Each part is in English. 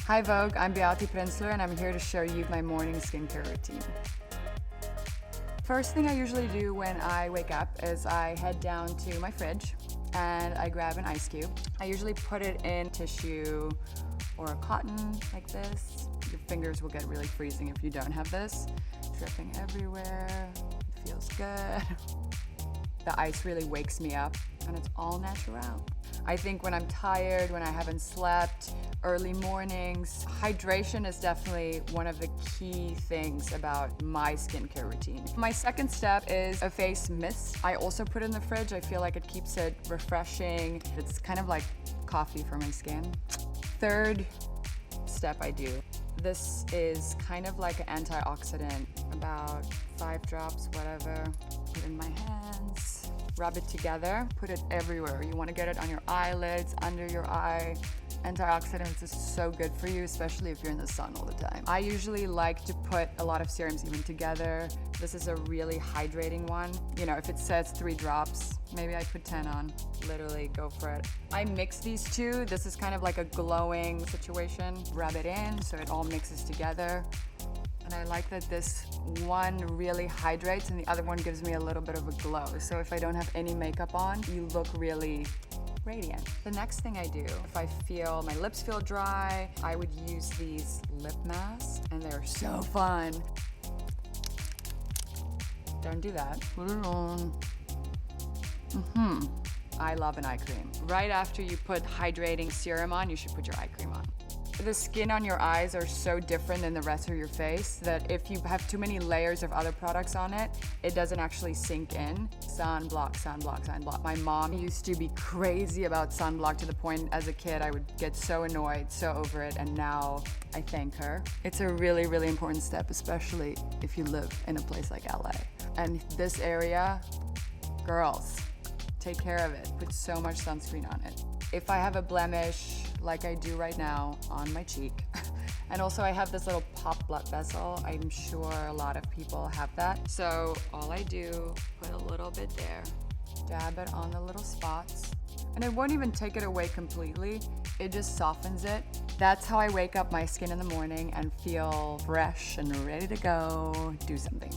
Hi Vogue, I'm Behati Prinsloo and I'm here to show you my morning skincare routine. First thing I usually do when I wake up is I head down to my fridge and I grab an ice cube. I usually put it in tissue or a cotton like this. Your fingers will get really freezing if you don't have this. Dripping everywhere, it feels good. The ice really wakes me up and it's all natural. I think when I'm tired, when I haven't slept, early mornings, hydration is definitely one of the key things about my skincare routine. My second step is a face mist. I also put it in the fridge. I feel like it keeps it refreshing. It's kind of like coffee for my skin. Third step I do. This is kind of like an antioxidant, about 5 drops, whatever. Put it in my hands, rub it together, put it everywhere. You want to get it on your eyelids, under your eye. Antioxidants is so good for you, especially if you're in the sun all the time. I usually like to put a lot of serums even together. This is a really hydrating one. You know, if it says 3 drops, maybe I put 10 on. Literally go for it. I mix these two. This is kind of like a glowing situation. Rub it in so it all mixes together. And I like that this one really hydrates and the other one gives me a little bit of a glow. So if I don't have any makeup on, you look really radiant. The next thing I do, if I feel my lips feel dry, I would use these lip masks and they're so fun. Don't do that. Put it on. I love an eye cream. Right after you put hydrating serum on, you should put your eye cream on. The skin on your eyes are so different than the rest of your face that if you have too many layers of other products on it, it doesn't actually sink in. Sunblock, sunblock, sunblock. My mom used to be crazy about sunblock to the point as a kid I would get so annoyed, so over it, and now I thank her. It's a really, really important step, especially if you live in a place like LA. And this area, girls, take care of it. Put so much sunscreen on it. If I have a blemish, like I do right now on my cheek, and also I have this little pop blood vessel, I'm sure a lot of people have that. So all I do, put a little bit there, dab it on the little spots, and it won't even take it away completely, it just softens it. That's how I wake up my skin in the morning and feel fresh and ready to go do something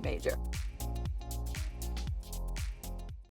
major.